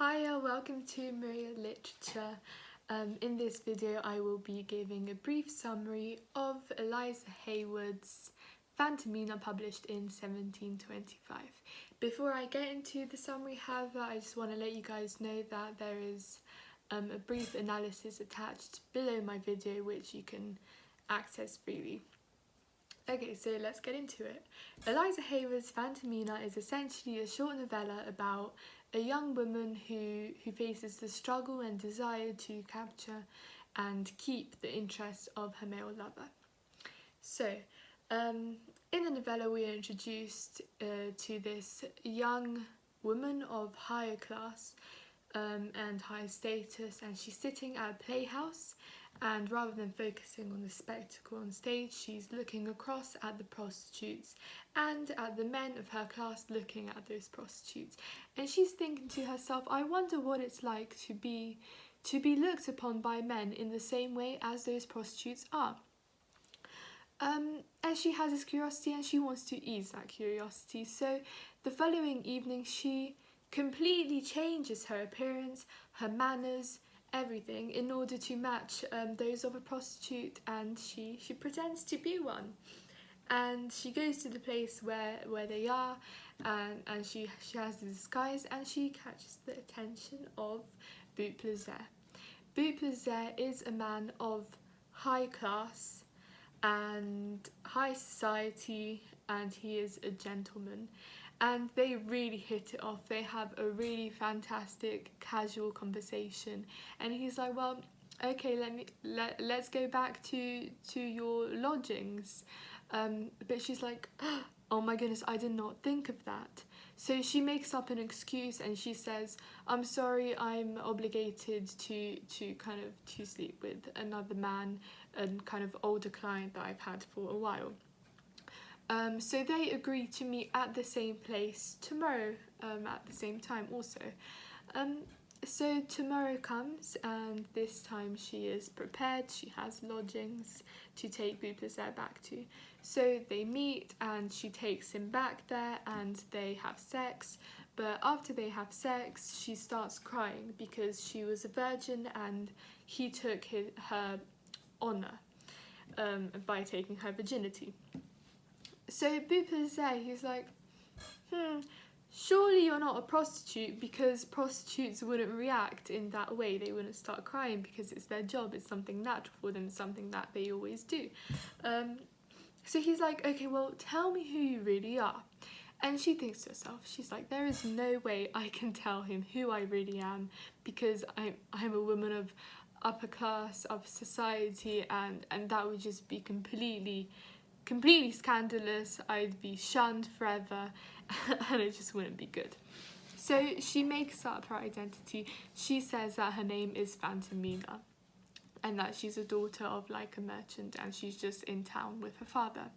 Hiya, welcome to Maria Literature. In this video I will be giving a brief summary of Eliza Haywood's Fantomina, published in 1725. Before I get into the summary, however, I just want to let you guys know that there is a brief analysis attached below my video which you can access freely. Okay, so let's get into it. Eliza Haywood's Fantomina is essentially a short novella about a young woman who faces the struggle and desire to capture and keep the interest of her male lover. So, in the novella we are introduced to this young woman of higher class and high status, and she's sitting at a playhouse, and rather than focusing on the spectacle on stage, she's looking across at the prostitutes and at the men of her class looking at those prostitutes, and she's thinking to herself, I wonder what it's like to be looked upon by men in the same way as those prostitutes are. And she has this curiosity and she wants to ease that curiosity. So the following evening she completely changes her appearance, her manners, everything in order to match those of a prostitute, and she pretends to be one. And she goes to the place where they are, and she has the disguise, and she catches the attention of Beauplaisir. Beauplaisir is a man of high class and high society, and he is a gentleman, and they really hit it off. They have a really fantastic casual conversation, and he's like, well, okay, let's go back to your lodgings, but she's like, oh my goodness, I did not think of that. So she makes up an excuse and she says, I'm sorry, I'm obligated to sleep with another man, a kind of older client that I've had for a while. So they agree to meet at the same place tomorrow, at the same time also. So tomorrow comes, and this time she is prepared. She has lodgings to take Beauplaisir back to. So they meet and she takes him back there and they have sex. But after they have sex, she starts crying because she was a virgin and he took her honour by taking her virginity. So Beauplaisir, he's like, surely you're not a prostitute, because prostitutes wouldn't react in that way. They wouldn't start crying because it's their job. It's something natural for them, something that they always do. So he's like, okay, well, tell me who you really are. And she thinks to herself, she's like, there is no way I can tell him who I really am, because I'm a woman of upper class, upper society, and that would just be completely scandalous. I'd be shunned forever and it just wouldn't be good. So she makes up her identity. She says that her name is Fantomina and that she's a daughter of like a merchant and she's just in town with her father.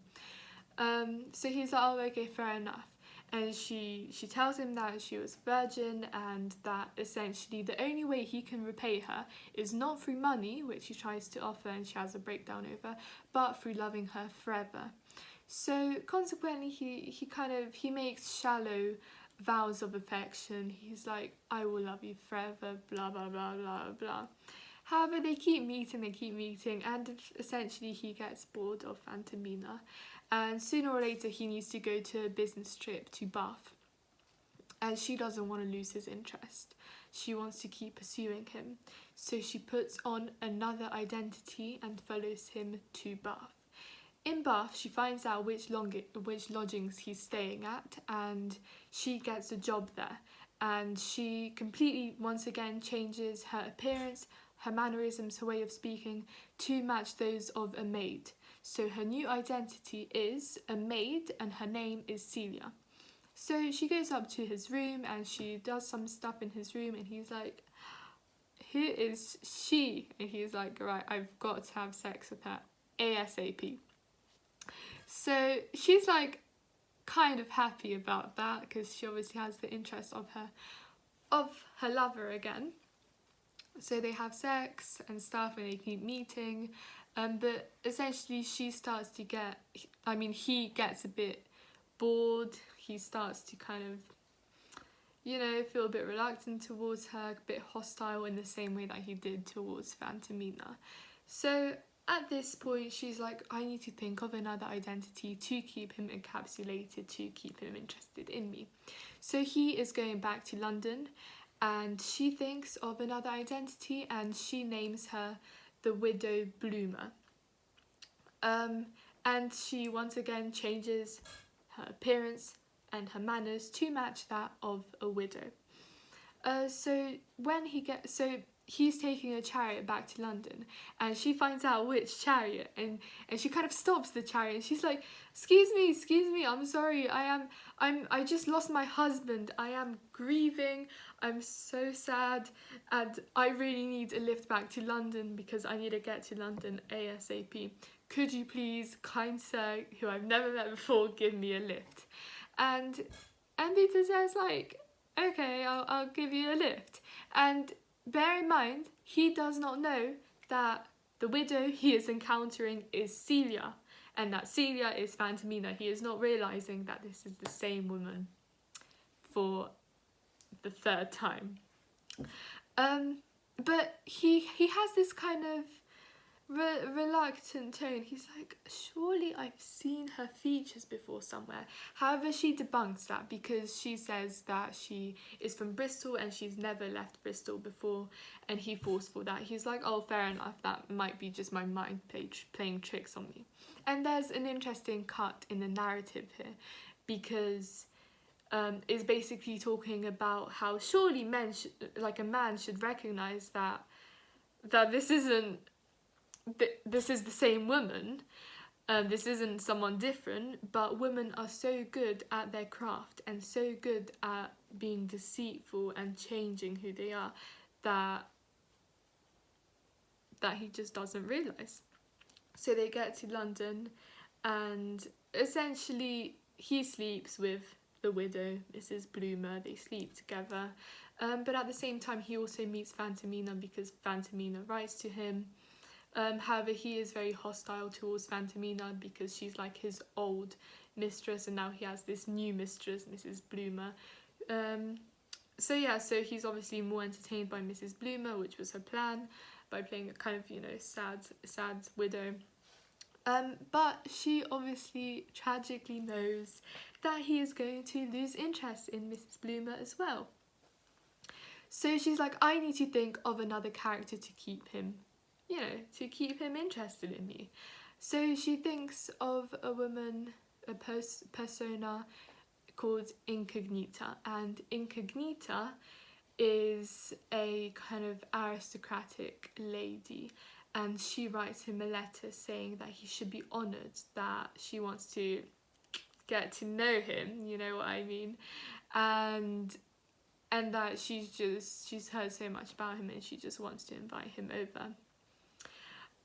So he's like, oh, okay, fair enough. And she tells him that she was a virgin and that essentially the only way he can repay her is not through money, which he tries to offer and she has a breakdown over, but through loving her forever. So consequently he makes shallow vows of affection. He's like, I will love you forever, blah blah blah blah blah. However, they keep meeting, and essentially he gets bored of Fantomina, and sooner or later he needs to go to a business trip to Bath, and she doesn't want to lose his interest. She wants to keep pursuing him, so she puts on another identity and follows him to Bath. In Bath, she finds out which lodgings he's staying at, and she gets a job there, and she completely once again changes her appearance, her mannerisms, her way of speaking to match those of a maid. So her new identity is a maid and her name is Celia. So she goes up to his room and she does some stuff in his room, and he's like, who is she? And he's like, right, I've got to have sex with her ASAP. So she's like kind of happy about that because she obviously has the interest of her lover again. So they have sex and stuff and they keep meeting, but essentially he gets a bit bored. He starts to kind of you know, feel a bit reluctant towards her, a bit hostile in the same way that he did towards Fantomina. So at this point, she's like, I need to think of another identity to keep him encapsulated, to keep him interested in me. So he is going back to London, and she thinks of another identity, and she names her the Widow Bloomer. And she once again changes her appearance and her manners to match that of a widow. So he's taking a chariot back to London, and she finds out which chariot, and she kind of stops the chariot, and she's like, excuse me, I'm sorry, I just lost my husband, I am grieving, I'm so sad, and I really need a lift back to London because I need to get to London ASAP. Could you please, kind sir, who I've never met before, give me a lift? And Peter says like, okay, I'll give you a lift. And bear in mind, he does not know that the widow he is encountering is Celia, and that Celia is Fantomina. He is not realising that this is the same woman for the third time. But he has this kind of reluctant tone. He's like, surely I've seen her features before somewhere. However, she debunks that because she says that she is from Bristol and she's never left Bristol before, and he falls for that. He's like, oh, fair enough, that might be just my mind playing tricks on me. And there's an interesting cut in the narrative here, because it's basically talking about how surely a man should recognise that this isn't this is the same woman, this isn't someone different, but women are so good at their craft and so good at being deceitful and changing who they are that he just doesn't realise. So they get to London, and essentially he sleeps with the widow, Mrs. Bloomer. They sleep together, but at the same time he also meets Fantomina because Fantomina writes to him. However, he is very hostile towards Fantomina because she's like his old mistress, and now he has this new mistress, Mrs. Bloomer. So he's obviously more entertained by Mrs. Bloomer, which was her plan, by playing a kind of, you know, sad widow. But she obviously tragically knows that he is going to lose interest in Mrs. Bloomer as well. So she's like, I need to think of another character to keep him, you know, to keep him interested in me. So she thinks of a woman, a persona called Incognita, and Incognita is a kind of aristocratic lady, and she writes him a letter saying that he should be honoured, that she wants to get to know him, you know what I mean, and that she's heard so much about him and she just wants to invite him over.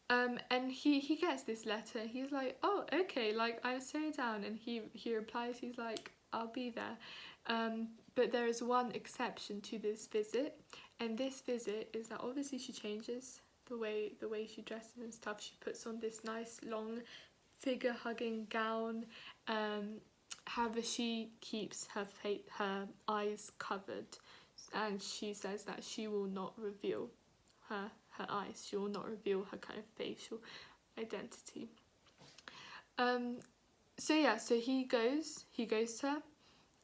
And he gets this letter. He's like, oh, okay, like, I'm so down. And he replies, he's like, I'll be there. But there is one exception to this visit, and this visit is that obviously she changes the way she dresses and stuff. She puts on this nice long figure-hugging gown. However, she keeps her eyes covered, and she says that she will not reveal her eyes. She will not reveal her kind of facial identity. So he goes to her,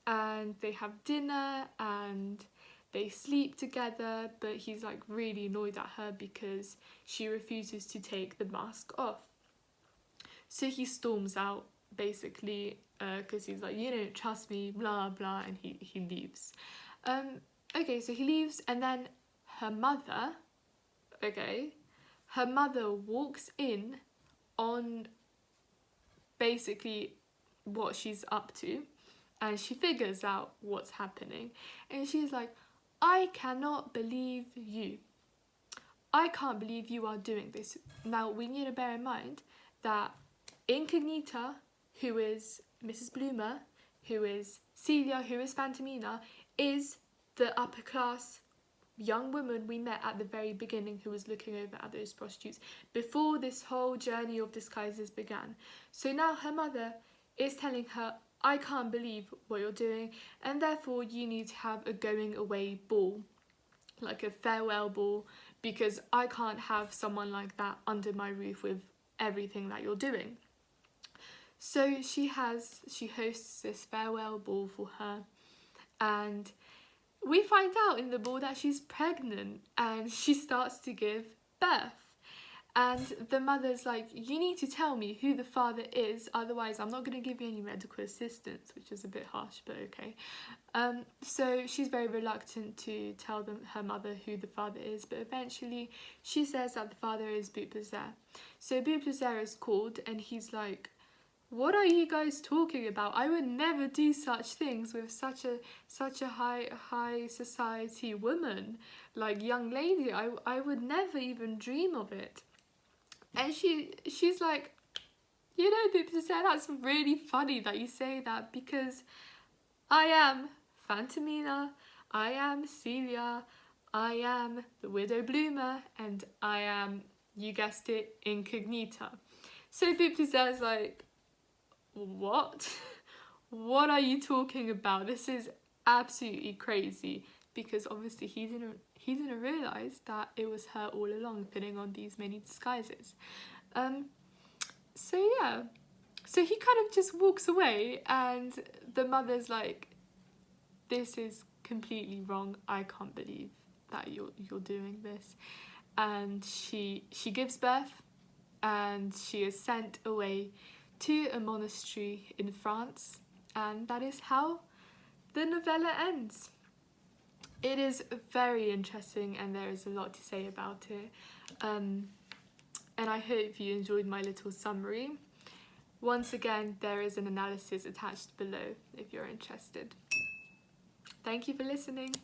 and they have dinner and they sleep together, but he's like really annoyed at her because she refuses to take the mask off. So he storms out, basically, because he's like, you don't trust me, blah blah, and he leaves. Okay, so he leaves, and then her mother walks in on basically what she's up to, and she figures out what's happening, and she's like, I cannot believe you. I can't believe you are doing this. Now, we need to bear in mind that Incognita, who is Mrs. Bloomer, who is Celia, who is Fantomina, is the upper class young woman we met at the very beginning who was looking over at those prostitutes before this whole journey of disguises began. So now her mother is telling her, I can't believe what you're doing, and therefore you need to have a going away ball, like a farewell ball, because I can't have someone like that under my roof with everything that you're doing. So she hosts this farewell ball for her, and we find out in the ball that she's pregnant and she starts to give birth. And the mother's like, you need to tell me who the father is, otherwise I'm not going to give you any medical assistance, which is a bit harsh, but okay. So she's very reluctant to tell her mother who the father is, but eventually she says that the father is Beauplaisir. So Beauplaisir is called, and he's like, what are you guys talking about? I would never do such things with such a high society woman, like young lady. I would never even dream of it. And she's like, you know, Beauplaisir, that's really funny that you say that, because I am Fantomina, I am Celia, I am the Widow Bloomer, and I am, you guessed it, Incognita. So Beauplaisir's like, what? What are you talking about? This is absolutely crazy, because obviously he didn't realise that it was her all along, putting on these many disguises. So yeah, so he kind of just walks away, and the mother's like, this is completely wrong, I can't believe that you're doing this. And she gives birth, and she is sent away to a monastery in France, and that is how the novella ends. It is very interesting, and there is a lot to say about it, and I hope you enjoyed my little summary. Once again, there is an analysis attached below if you're interested. Thank you for listening.